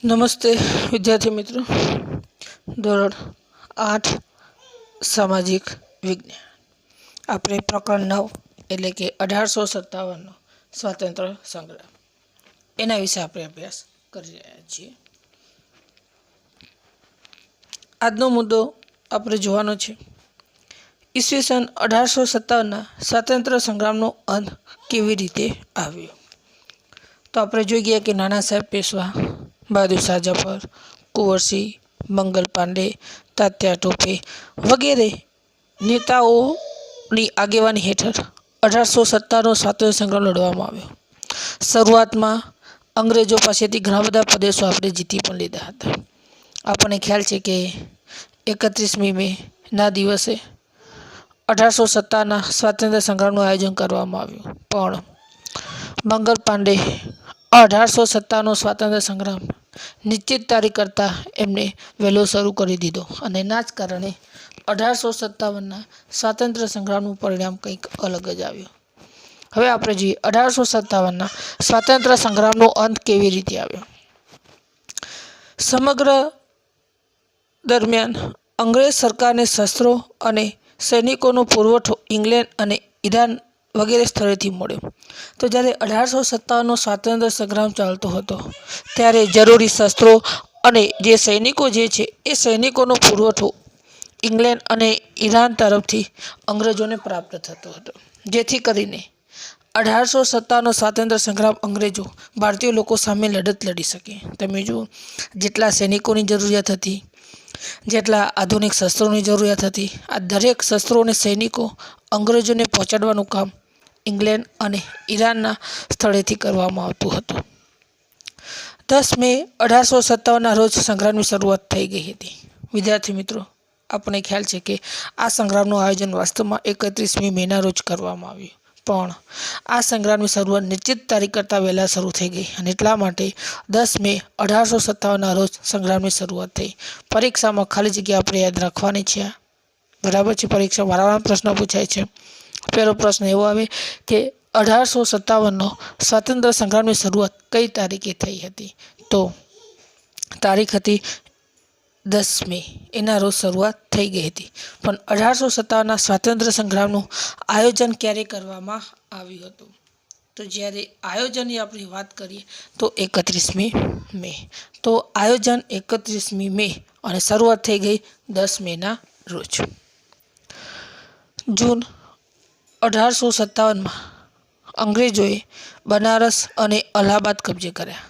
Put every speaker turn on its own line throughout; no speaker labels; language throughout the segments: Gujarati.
નમસ્તે વિદ્યાર્થી મિત્રો, ધોરણ 8 સામાજિક વિજ્ઞાન આપણે પ્રકરણ 9 એટલે કે 1857નો સ્વાતંત્ર્ય સંગ્રામ એના વિશે આપણે અભ્યાસ કરી રહ્યા છીએ. આજનો મુદ્દો આપણે જોવાનો છે ઈસવીસન 1857ના સ્વાતંત્ર્ય સંગ્રામનો અંત કેવી રીતે આવ્યો. તો આપણે જોઈ ગયા કે નાના સાહેબ પેશવા, બહાદુર શાહ જફર, કુંવરસિંહ, મંગલ પાંડે, તાત્યા ટોપે વગેરે નેતાઓની આગેવાની હેઠળ 1857નો સ્વાતંત્ર્ય સંગ્રામ લડવામાં આવ્યો. શરૂઆતમાં અંગ્રેજો પાસેથી ઘણા બધા પ્રદેશો આપણે જીતી પણ લીધા હતા. આપણને ખ્યાલ છે કે 31મી મેના દિવસે 1857ના સ્વાતંત્ર્ય સંગ્રામનું આયોજન કરવામાં આવ્યું, પણ મંગલ પાંડે 1857નો સ્વાતંત્ર્ય સંગ્રામ નિશ્ચિત તારીખ કરતાં એમને વહેલો શરૂ કરી દીધો અને એના જ કારણે 1857ના સ્વાતંત્ર્ય સંગ્રામનું પરિણામ કંઈક અલગ જ આવ્યું. હવે આપણે જોઈએ 1857ના સ્વાતંત્ર્ય સંગ્રામનો અંત કેવી રીતે આવ્યો. સમગ્ર દરમિયાન અંગ્રેજ સરકારને શસ્ત્રો અને સૈનિકોનો પુરવઠો ઇંગ્લેન્ડ અને ઈરાન વગેરે સ્થળેથી મળ્યો. તો જ્યારે 1857નો સ્વાતંત્ર્ય સંગ્રામ ચાલતો હતો ત્યારે જરૂરી શસ્ત્રો અને જે સૈનિકો જે છે એ સૈનિકોનો પુરવઠો ઇંગ્લેન્ડ અને ઈરાન તરફથી અંગ્રેજોને પ્રાપ્ત થતો હતો, જેથી કરીને 1857નો સ્વાતંત્ર્ય સંગ્રામ અંગ્રેજો ભારતીય લોકો સામે લડત લડી શકે. તમે જુઓ, જેટલા સૈનિકોની જરૂરિયાત હતી, જેટલા આધુનિક શસ્ત્રોની જરૂરિયાત હતી, આ દરેક શસ્ત્રો અને સૈનિકો અંગ્રેજોને પહોંચાડવાનું કામ ઇંગ્લેન્ડ અને ઈરાનના સ્થળેથી કરવામાં આવતું હતું. 10 મે 1857ના રોજ સંગ્રામની શરૂઆત થઈ ગઈ હતી. વિદ્યાર્થી મિત્રો, આપણને ખ્યાલ છે કે આ સંગ્રામનું આયોજન વાસ્તવમાં 31મી મેના રોજ કરવામાં આવ્યું, પણ આ સંગ્રામની શરૂઆત નિશ્ચિત તારીખ કરતાં વહેલા શરૂ થઈ ગઈ અને એટલા માટે 10 મે 1857ના રોજ સંગ્રામની શરૂઆત થઈ. પરીક્ષામાં ખાલી જગ્યા આપણે યાદ રાખવાની છે, બરાબર છે. પરીક્ષા વારંવાર પ્રશ્ન પૂછાય છે. પહેલો પ્રશ્ન એવો આવે કે 1857નો સ્વાતંત્ર્ય સંગ્રામની શરૂઆત કઈ તારીખે થઈ હતી? તો તારીખ હતી 10 મે, એના રોજ શરૂઆત થઈ ગઈ હતી. પણ 1857ના સ્વાતંત્ર્ય સંગ્રામનું આયોજન ક્યારે કરવામાં આવ્યું હતું? તો જ્યારે આયોજનની આપણે વાત કરીએ તો 31મી મે. તો આયોજન 31મી મે અને શરૂઆત થઈ ગઈ 10 મેના રોજ. જૂન 1857માં અંગ્રેજોએ બનારસ અને અલ્હાબાદ કબજે કર્યા.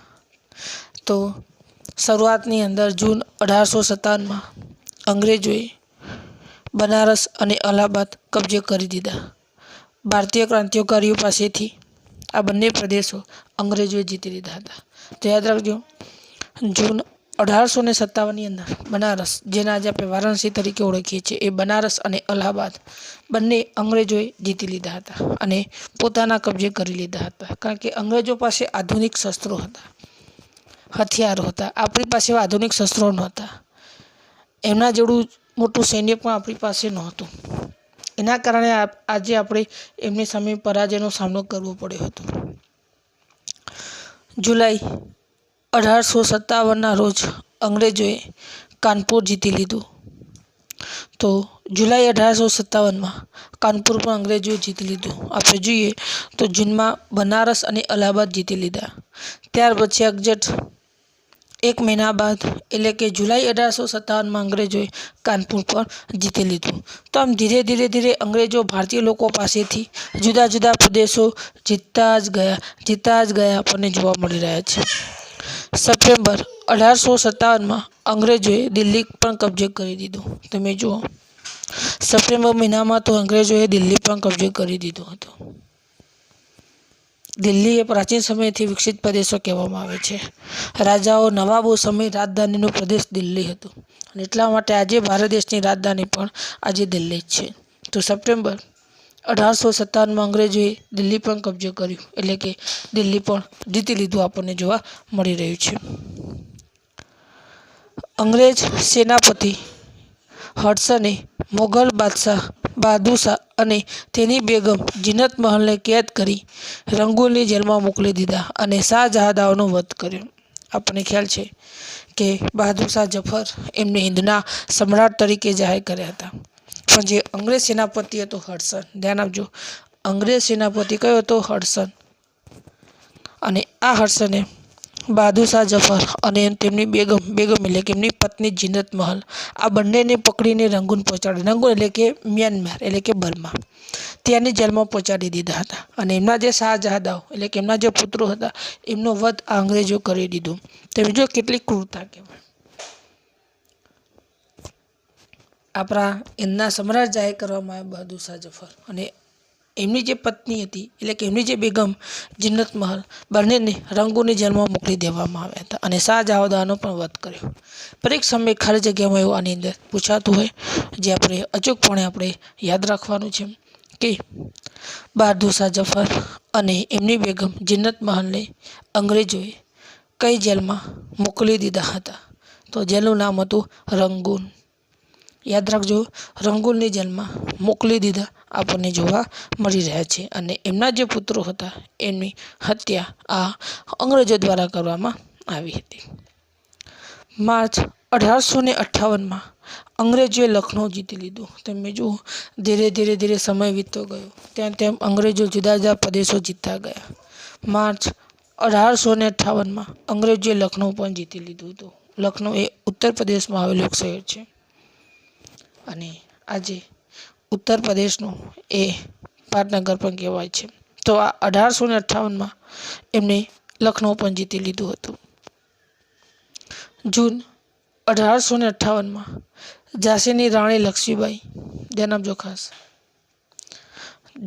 તો શરૂઆતની અંદર જૂન 1857માં અંગ્રેજોએ બનારસ અને અલ્હાબાદ કબજે કરી દીધા. ભારતીય ક્રાંતિકારીઓ પાસેથી આ બંને પ્રદેશો અંગ્રેજોએ જીતી લીધા હતા. તો યાદ રાખજો, જૂન 1857ની અંદર બનારસ, જેને આજે આપણે વારાણસી તરીકે ઓળખીએ છીએ, એ બનારસ અને અલ્હાબાદ બંને અંગ્રેજોએ જીતી લીધા હતા અને પોતાના કબજે કરી લીધા હતા. કારણ કે અંગ્રેજો પાસે આધુનિક શસ્ત્રો હતા, હથિયારો હતા. આપણી પાસે આધુનિક શસ્ત્રો નહોતા. એમના જેવડું મોટું સૈન્ય પણ આપણી પાસે નહોતું. એના કારણે આજે આપણે એમની સામે પરાજયનો સામનો કરવો પડ્યો હતો. જુલાઈ 1857ના રોજ અંગ્રેજોએ કાનપુર જીતી લીધું. તો જુલાઈ 1857માં કાનપુર પણ અંગ્રેજોએ જીતી લીધું. આપણે જોઈએ તો જૂનમાં બનારસ અને અલ્હાબાદ જીતી લીધા. ત્યાર પછી એક્ઝેક્ટ 1 મહિના બાદ એટલે કે જુલાઈ 1857માં અંગ્રેજોએ કાનપુર પણ જીતી લીધું. તો આમ ધીરે ધીરે અંગ્રેજો ભારતીય લોકો પાસેથી જુદા જુદા પ્રદેશો જીતતા જ ગયા આપણને જોવા મળી રહ્યા છે. સપ્ટેમ્બર 1857માં અંગ્રેજોએ દિલ્હી પણ કબજે કરી દીધું. તમે જુઓ, સપ્ટેમ્બર મહિનામાં તો અંગ્રેજોએ દિલ્હી પણ કબજે કરી દીધો હતો. દિલ્હી એ પ્રાચીન સમયથી વિકસિત પ્રદેશો કહેવામાં આવે છે. રાજાઓ, નવાબો સમય રાજધાનીનો પ્રદેશ દિલ્હી હતો અને એટલા માટે આજે ભારત દેશની રાજધાની પણ આજે દિલ્હી જ છે. તો સપ્ટેમ્બર 1857માં અંગ્રેજોએ દિલ્હી પણ કબજે કર્યું, એટલે કે દિલ્હી પણ જીતી લીધું આપણને જોવા મળી રહ્યું છે. અંગ્રેજ સેનાપતિ હડસને મોગલ બાદશાહ બહાદુર શાહ અને તેની બેગમ જીનત મહલને કેદ કરી રંગૂનની જેલમાં મોકલી દીધા અને શાહજહાદાઓનો વધ કર્યો. આપણને ખ્યાલ છે કે બહાદુર શાહ જફર એમને હિન્દના સમ્રાટ તરીકે જાહેર કર્યા હતા. પણ જે અંગ્રેજ સેનાપતિ હતો હડસન, ધ્યાન આપજો, અંગ્રેજ સેનાપતિ કયો હતો? હડસન. અને આ હડસને બહાદુર શાહ જફર અને તેમની બેગમ એટલે કે એમની પત્ની જીનત મહલ, આ બંનેને પકડીને રંગૂન પહોંચાડી. રંગૂન એટલે કે મ્યાનમાર એટલે કે બર્મા, ત્યાંની જેલમાં પહોંચાડી દીધા હતા. અને એમના જે શાહજહાદાઓ એટલે કે એમના જે પુત્રો હતા એમનો વધ આ અંગ્રેજો કરી દીધો. તમે જો કેટલી ક્રૂરતા કહેવાય. આપણા એમના સમ્રાટ જાહેર કરવામાં આવ્યા બહાદુર શાહ જફર, અને એમની જે પત્ની હતી એટલે કે એમની જે બેગમ જીનત મહલ, બંનેને રંગૂનની જેલમાં મોકલી દેવામાં આવ્યા હતા અને શાહજહાદાનો પણ વધ કર્યો. પરીક્ષામાં ખાલી જગ્યામાં એવું આની અંદર પૂછાતું હોય, જે આપણે અચૂકપણે આપણે યાદ રાખવાનું છે કે બહાદુર શાહ જફર અને એમની બેગમ જીનત મહલને અંગ્રેજોએ કઈ જેલમાં મોકલી દીધા હતા? તો જેલનું નામ હતું રંગૂન. યાદ રાખજો, રંગૂનની જેલમાં મોકલી દીધા આપણને જોવા મળી રહ્યા છે. અને એમના જે પુત્રો હતા એમની હત્યા આ અંગ્રેજો દ્વારા કરવામાં આવી હતી. માર્ચ 1858માં અંગ્રેજોએ લખનૌ જીતી લીધું. તમે જુઓ, ધીરે ધીરે સમય વીતતો ગયો, તેમ અંગ્રેજો જુદા જુદા પ્રદેશો જીતતા ગયા. માર્ચ 1858માં અંગ્રેજોએ લખનૌ પણ જીતી લીધું હતું. લખનૌ એ ઉત્તર પ્રદેશમાં આવેલું એક શહેર છે. અને આજે ઉત્તર પ્રદેશનું એ પાટનગર પણ કહેવાય છે. તો આ 1858માં એમને લખનૌ પણ જીતી લીધું હતું. જૂન 1858માં ઝાંસીની રાણી લક્ષ્મીબાઈ, ધ્યાન આપજો ખાસ,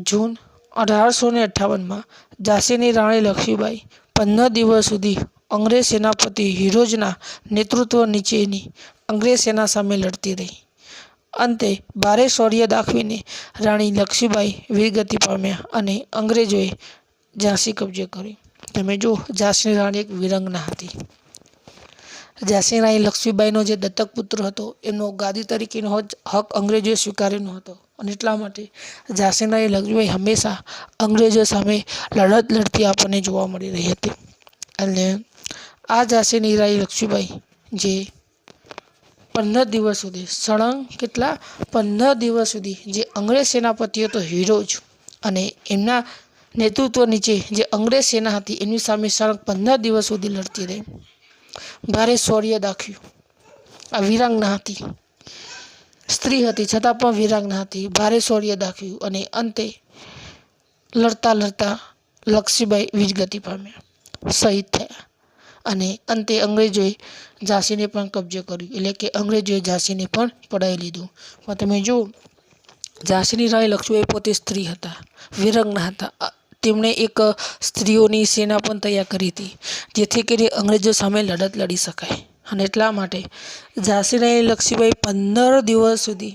જૂન 1858માં ઝાંસીની રાણી લક્ષ્મીબાઈ 15 દિવસ સુધી અંગ્રેજ સેનાપતિ હિરોજના નેતૃત્વ નીચેની અંગ્રેજ સેના સામે લડતી રહી. અંતે ભારે શૌર્ય દાખવીને રાણી લક્ષ્મીબાઈ વીરગતિ પામ્યા અને અંગ્રેજોએ ઝાંસી કબજે કર્યું. તમે જુઓ, ઝાંસીની રાણી એક વીરાંગના હતી. ઝાંસી રાણી લક્ષ્મીબાઈનો જે દત્તક પુત્ર હતો એમનો ગાદી તરીકેનો હક અંગ્રેજોએ સ્વીકાર્યો ન હતો, અને એટલા માટે ઝાંસી રાણી લક્ષ્મીબાઈ હંમેશા અંગ્રેજો સામે લડત લડતી આપણને જોવા મળી રહી હતી. અને આ ઝાંસીની રાણી લક્ષ્મીબાઈ જે 15 દિવસ સુધી સળંગ કેટલા 15 દિવસ સુધી જે અંગ્રેજ સેનાપતિ હતો હિરોજ, અને એમના નેતૃત્વ નીચે જે અંગ્રેજ સેના હતી એમની સામે સળંગ 15 દિવસ સુધી લડતી રહી. ભારે શૌર્ય દાખ્યું. આ વીરાંગના હતી, સ્ત્રી હતી છતાં પણ વીરાંગના હતી. ભારે શૌર્ય દાખ્યું અને અંતે લડતા લડતા લક્ષ્મીબાઈ વીરગતિ પામ્યા, શહીદ થયા. અને અંતે અંગ્રેજોએ ઝાંસીને પણ કબજે કર્યું, એટલે કે અંગ્રેજોએ ઝાંસીને પણ પડાવી લીધું. પણ તમે જુઓ, ઝાંસીની રાણી લક્ષ્મીબાઈ પોતે સ્ત્રી હતા, વીરાંગના હતા. તેમણે એક સ્ત્રીઓની સેના પણ તૈયાર કરી હતી, જેથી કરીને અંગ્રેજો સામે લડત લડી શકાય. અને એટલા માટે ઝાંસી રાણી લક્ષ્મીબાઈ 15 દિવસ સુધી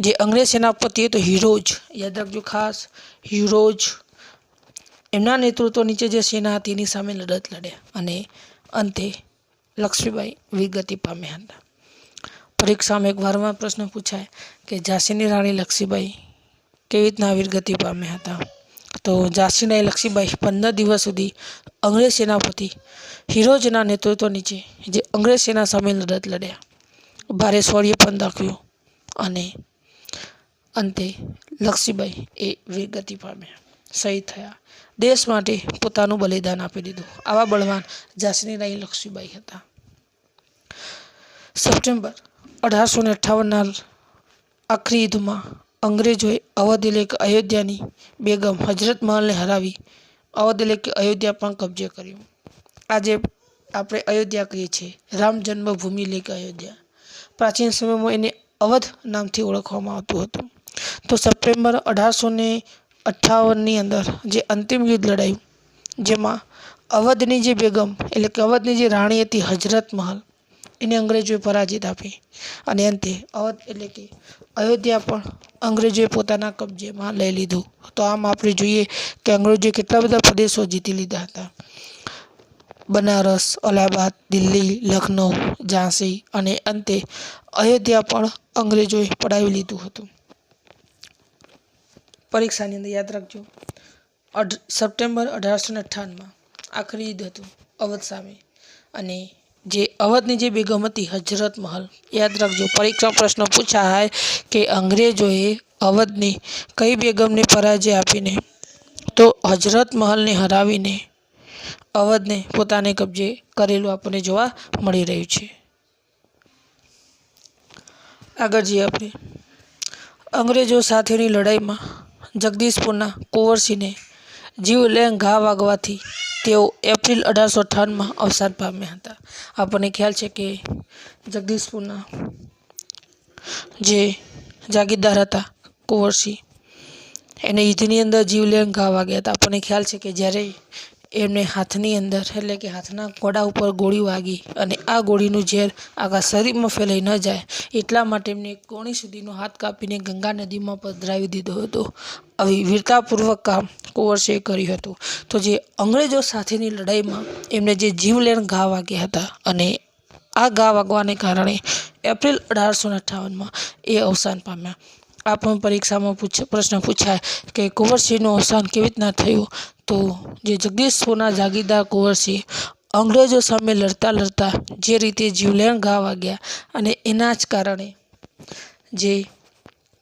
જે અંગ્રેજ સેનાપતિ હતો હિરોજ, યાદ રાખજો ખાસ, હિરોજ, એમના નેતૃત્વ નીચે જે સેના હતી એની સામે લડત લડ્યા અને અંતે લક્ષ્મીબાઈ વીરગતિ પામ્યા હતા. પરીક્ષામાં એક વારંવાર પ્રશ્ન પૂછાય કે ઝાંસીની રાણી લક્ષ્મીબાઈ કેવી રીતના વીરગતિ પામ્યા હતા? તો ઝાંસીની રાણી લક્ષ્મીબાઈ 15 દિવસ સુધી અંગ્રેજ સેનાપતિ હિરોજના નેતૃત્વ નીચે જે અંગ્રેજ સેના સામે લડત લડ્યા, ભારે શૌર્ય પણ દાખ્યું અને અંતે લક્ષ્મીબાઈ એ વીરગતિ પામ્યા, શહીદ થયા. દેશ માટે પોતાનું બલિદાન આપી દીધું. આવા બળવાન ઝાંસીની રાણી લક્ષ્મીબાઈ હતા. સપ્ટેમ્બર 1858ના આખરી યુદ્ધમાં અંગ્રેજોએ અવધ એટલે કે અયોધ્યાની બેગમ હજરત મહલને હરાવી અવધ એટલે કે અયોધ્યા પણ કબજે કર્યું. આજે આપણે અયોધ્યા કહીએ છીએ, રામ જન્મભૂમિ એટલે કે અયોધ્યા. પ્રાચીન સમયમાં એને અવધ નામથી ઓળખવામાં આવતું હતું. તો સપ્ટેમ્બર 1858ની અંદર જે અંતિમ યુદ્ધ લડાયું, જેમાં અવધની જે બેગમ એટલે કે અવધની જે રાણી હતી હજરત મહલ, એને અંગ્રેજોએ પરાજિત આપી અને અંતે અવધ એટલે કે અયોધ્યા પણ અંગ્રેજોએ પોતાના કબજેમાં લઈ લીધું. તો આમ આપણે જોઈએ કે અંગ્રેજોએ કેટલા બધા પ્રદેશો જીતી લીધા હતા. બનારસ, અલ્હાબાદ, દિલ્હી, લખનઉ, ઝાંસી અને અંતે અયોધ્યા પણ અંગ્રેજોએ પડાવી લીધું હતું. પરીક્ષાની અંદર યાદ રાખજો, સપ્ટેમ્બર 1858માં આખરી યુદ્ધ હતું અવધ સામે. અને જે અવધની જે બેગમ હતી હજરત મહલ, યાદ રાખજો પરીક્ષા પ્રશ્ન પૂછાય કે અંગ્રેજોએ અવધની કઈ બેગમને પરાજય આપીને, તો હજરત મહલને હરાવીને અવધને પોતાને કબજે કરેલું આપણને જોવા મળી રહ્યું છે. આગળ જઈએ આપણે. અંગ્રેજો સાથેની લડાઈમાં જગદીશપુરના કુંવરસિંહને જીવલેણ ઘા વાગવાથી તેઓ એપ્રિલ 1858માં અવસાન પામ્યા હતા. આપણને ખ્યાલ છે કે જગદીશપુરના જે જાગીરદાર હતા કુંવરસિંહ, એને યુદ્ધની અંદર જીવલેણ ઘા વાગ્યા હતા. આપણને ખ્યાલ છે કે જ્યારે એમને હાથની અંદર એટલે કે હાથના કોડા ઉપર ગોળી વાગી અને આ ગોળીનું ઝેર આખા શરીરમાં ફેલાઈ ન જાય એટલા માટે એમને કોણી સુધીનો હાથ કાપીને ગંગા નદીમાં પધરાવી દીધો હતો. આવી વીરતાપૂર્વક કામ કુંવરસિંહે કર્યું હતું. તો જે અંગ્રેજો સાથેની લડાઈમાં એમને જે જીવલેણ ઘા વાગ્યા હતા અને આ ઘા વાગવાને કારણે એપ્રિલ 1858માં એ અવસાન પામ્યા. આ પણ પરીક્ષામાં પ્રશ્ન પૂછાય કે કુંવરસિંહનું અવસાન કેવી રીતના થયું, તો જે જગદીશપુરના જાગીરદાર કુંવરસિંહ અંગ્રેજો સામે લડતા લડતા જે રીતે જીવલેણ ઘા વાગ્યા અને એના જ કારણે જે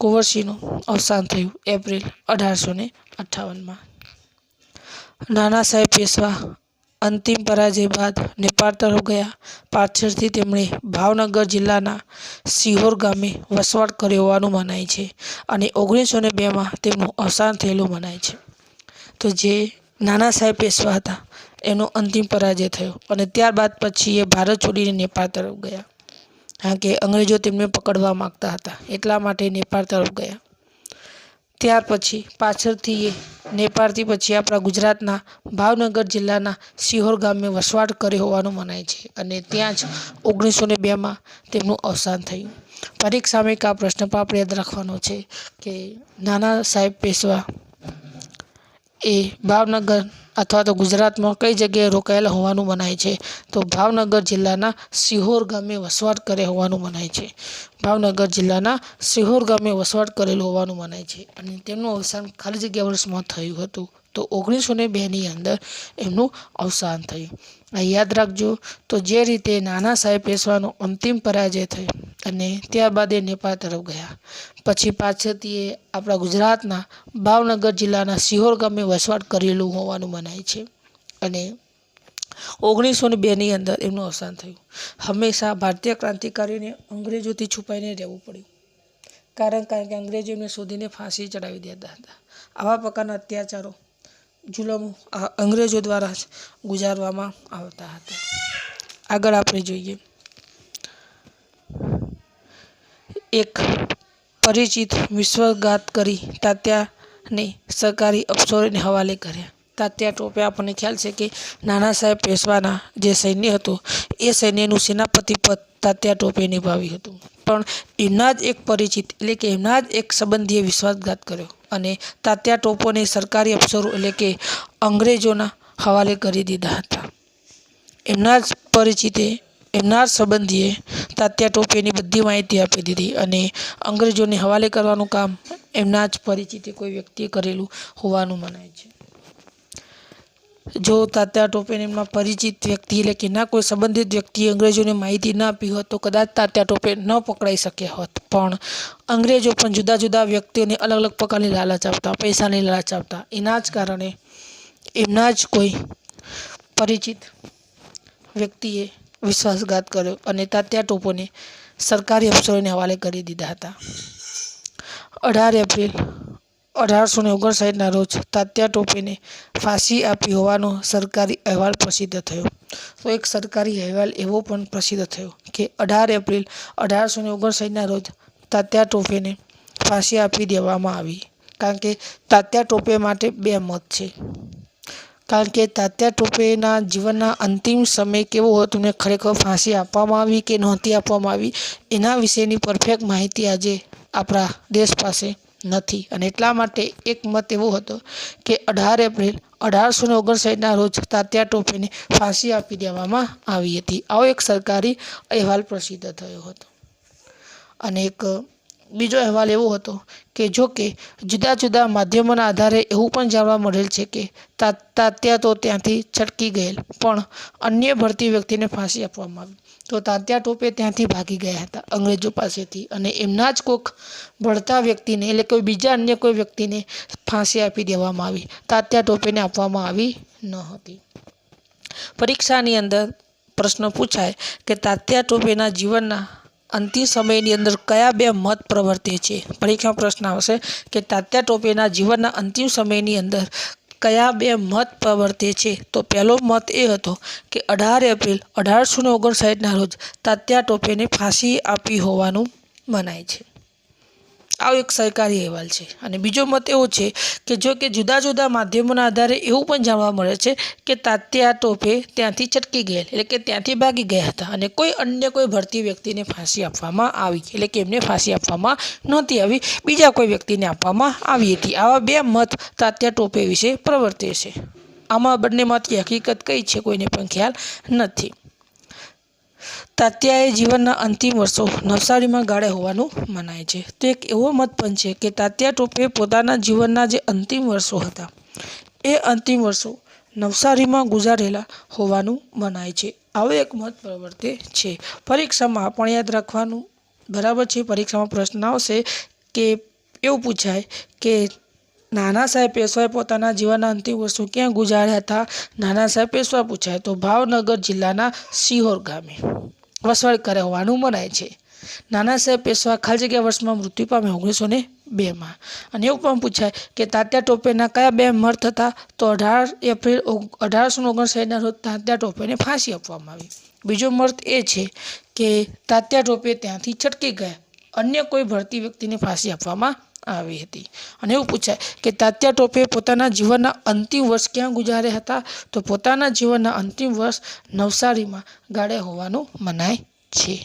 કુંવરસિંહનું અવસાન થયું એપ્રિલ 1858માં. નાના સાહેબ પેશવા અંતિમ પરાજય બાદ નેપાળ તરફ ગયા. પાછળથી તેમણે ભાવનગર જિલ્લાના સિહોર ગામે વસવાટ કર્યો હોવાનું મનાય છે અને 1902માં તેમનું અવસાન થયેલું મનાય છે. તો જે નાના સાહેબ પેશવા હતા એનો અંતિમ પરાજય થયો અને ત્યારબાદ પછી એ ભારત છોડીને નેપાળ તરફ ગયા, કારણ કે અંગ્રેજો તેમને પકડવા માગતા હતા એટલા માટે નેપાળ તરફ ગયા. ત્યાર પછી પાછળથી એ નેપાળથી પછી આપણા ગુજરાતના ભાવનગર જિલ્લાના સિહોર ગામે વસવાટ કર્યો હોવાનું મનાય છે અને ત્યાં જ 1902માં તેમનું અવસાન થયું. પરીક્ષામાં એક આ પ્રશ્ન પણ આપણે યાદ રાખવાનો છે કે નાના સાહેબ પેશવા એ ભાવનગર અથવા તો ગુજરાતમાં કઈ જગ્યાએ રોકાયેલા હોવાનું મનાય છે, તો ભાવનગર જિલ્લાના સિહોર ગામે વસવાટ કર્યા હોવાનું મનાય છે. ભાવનગર જિલ્લાના સિહોર ગામે વસવાટ કરેલું હોવાનું મનાય છે અને તેમનું અવસાન ખાલી જગ્યા વર્ષમાં થયું હતું, તો 1902ની અંદર એમનું અવસાન થયું. આ યાદ રાખજો. તો જે રીતે નાના સાહેબ પેશવાનો અંતિમ પરાજય થયો અને ત્યારબાદ એ નેપાળ તરફ ગયા, પછી પાછળથી એ આપણા ગુજરાતના ભાવનગર જિલ્લાના સિહોર ગામે વસવાટ કરેલું હોવાનું મનાય છે અને 1902ની અંદર એમનું અવસાન થયું. હંમેશા ભારતીય ક્રાંતિકારીઓને અંગ્રેજોથી છુપાઈને રહેવું પડ્યું, કારણ કે અંગ્રેજો એમને શોધીને ફાંસી ચડાવી દેતા હતા. આવા પ્રકારના અત્યાચારો જુલમો અંગ્રેજો દ્વારા જ ગુજારવામાં આવતા હતા. આગળ આપણે જોઈએ. એક પરિચિત વિશ્વાસઘાત કરી તાત્યાને સરકારી અફસરોને હવાલે કર્યા. તાત્યા ટોપે આપણને ખ્યાલ છે કે નાના સાહેબ પેશવાના જે સૈન્ય હતું એ સૈન્યનું સેનાપતિ પદ તાત્યા ટોપે નિભાવ્યું હતું, પણ એમના જ એક પરિચિત એટલે કે એમના જ એક સંબંધીએ વિશ્વાસઘાત કર્યો અને તાત્યા ટોપોને સરકારી અફસરો એટલે કે અંગ્રેજોના હવાલે કરી દીધા હતા. એમના જ પરિચિતે એમના જ સંબંધીએ તાત્યા ટોપેની બધી માહિતી આપી દીધી અને અંગ્રેજોને હવાલે કરવાનું કામ એમના જ પરિચિતે કોઈ વ્યક્તિએ કરેલું હોવાનું મનાય છે. જો તાત્યા ટોપેને એમના પરિચિત વ્યક્તિ એટલે કે ના કોઈ સંબંધિત વ્યક્તિએ અંગ્રેજોને માહિતી ન આપી હોત તો કદાચ તાત્યા ટોપે ન પકડાઈ શક્યા હોત, પણ અંગ્રેજો પણ જુદા જુદા વ્યક્તિઓને અલગ અલગ પ્રકારની લાલચ આપતા, પૈસાની લાલચ આપતા. એના જ કારણે એમના જ કોઈ પરિચિત વ્યક્તિએ વિશ્વાસઘાત કર્યો અને તાત્યા ટોપોને સરકારી અફસરોને હવાલે કરી દીધા હતા. 18 એપ્રિલ 1859ના રોજ તાત્યા ટોપેને ફાંસી આપી હોવાનો સરકારી અહેવાલ પ્રસિદ્ધ થયો. તો એક સરકારી અહેવાલ એવો પણ પ્રસિદ્ધ થયો કે 18 એપ્રિલ 1859ના રોજ તાત્યા ટોપેને ફાંસી આપી દેવામાં આવી. કારણ કે તાત્યા ટોપે માટે બે મત છે, કારણ કે તાત્યા ટોપેના જીવનના અંતિમ સમય કેવો હતો, તેમને ખરેખર ફાંસી આપવામાં આવી કે નહોતી આપવામાં આવી એના વિશેની પરફેક્ટ માહિતી આજે આપણા દેશ પાસે નથી અને એટલા માટે એક મત એવો હતો કે 18 એપ્રિલ 1859ના રોજ તાત્યા ટોપેને ફાંસી આપી દેવામાં આવી હતી. આવો એક સરકારી અહેવાલ પ્રસિદ્ધ થયો હતો. અને એક બીજો અહેવાલ એવો હતો કે જો કે જુદા જુદા માધ્યમોના આધારે એવું પણ જાણવા મળેલ છે કે તાત્યા તો ત્યાંથી છટકી ગયેલ, પણ અન્ય ભરતી વ્યક્તિને ફાંસી આપવામાં આવી. તો તાત્યા ટોપે ત્યાંથી ભાગી ગયા હતા અંગ્રેજો પાસેથી, અને એમના જ કોઈક ભળતા વ્યક્તિને એટલે કોઈ બીજા અન્ય કોઈ વ્યક્તિને ફાંસી આપી દેવામાં આવી. તાત્યા ટોપેને આપવામાં આવી ન હતી. પરીક્ષાની અંદર પ્રશ્ન પૂછાય કે તાત્યા ટોપેના જીવનના અંતિમ સમયની અંદર કયા બે મત પ્રવર્તે છે. પરીક્ષામાં પ્રશ્ન આવશે કે તાત્યા ટોપેના જીવનના અંતિમ સમયની અંદર કયા બે મત પ્રવર્તે છે. તો પહેલો મત એ હતો કે 18 એપ્રિલ 1859ના રોજ તાત્યા ટોપેને ફાંસી આપી હોવાનું મનાય છે. આવો એક સરકારી અહેવાલ છે. અને બીજો મત એવો છે કે જો કે જુદા જુદા માધ્યમોના આધારે એવું પણ જાણવા મળે છે કે તાત્યા ટોપે ત્યાંથી છટકી ગયેલ એટલે કે ત્યાંથી ભાગી ગયા હતા, અને કોઈ અન્ય કોઈ ભરતી વ્યક્તિને ફાંસી આપવામાં આવી એટલે કે એમને ફાંસી આપવામાં નહોતી આવી, બીજા કોઈ વ્યક્તિને આપવામાં આવી હતી. આવા બે મત તાત્યા ટોપે વિશે પ્રવર્તે છે. આમાં બંનેમાંથી હકીકત કઈ છે કોઈને પણ ખ્યાલ નથી. તાત્યાએ જીવનના અંતિમ વર્ષો નવસારીમાં ગાળ્યા હોવાનું મનાય છે. તો એક એવો મત પણ છે કે તાત્યા ટોપે પોતાના જીવનના જે અંતિમ વર્ષો હતા એ અંતિમ વર્ષો નવસારીમાં ગુજારેલા હોવાનું મનાય છે. આવો એક મત પ્રવર્તે છે. પરીક્ષામાં પણ યાદ રાખવાનું બરાબર છે. પરીક્ષામાં પ્રશ્ન આવશે કે એવું પૂછાય કે નાના સાહેબ પેશવાએ પોતાના જીવનના અંતિમ વર્ષો ક્યાં ગુજાર્યા હતા. નાના સાહેબ પેશવા પૂછાય તો ભાવનગર જિલ્લાના સિહોર ગામે વસવાટ કર્યા હોવાનું મનાય છે. નાના સાહેબ પેશવા ખાલી જગ્યા વર્ષમાં મૃત્યુ પામ્યા 1902માં. અને એવું પણ પૂછાય કે તાત્યા ટોપેના કયા બે મત હતા. તો 18 એપ્રિલ 1859ના રોજ તાત્યા ટોપેને ફાંસી આપવામાં આવી. બીજો મત એ છે કે તાત્યા ટોપે ત્યાંથી છટકી ગયા, અન્ય કોઈ ભરતી વ્યક્તિને ફાંસી આપવામાં આવી હતી. અને એવું પૂછાય કે તાત્યા ટોપે પોતાના જીવનના અંતિમ વર્ષ ક્યાં ગુજાર્યા હતા. તો પોતાના જીવનના અંતિમ વર્ષ નવસારીમાં ગાળ્યા હોવાનું મનાય છે.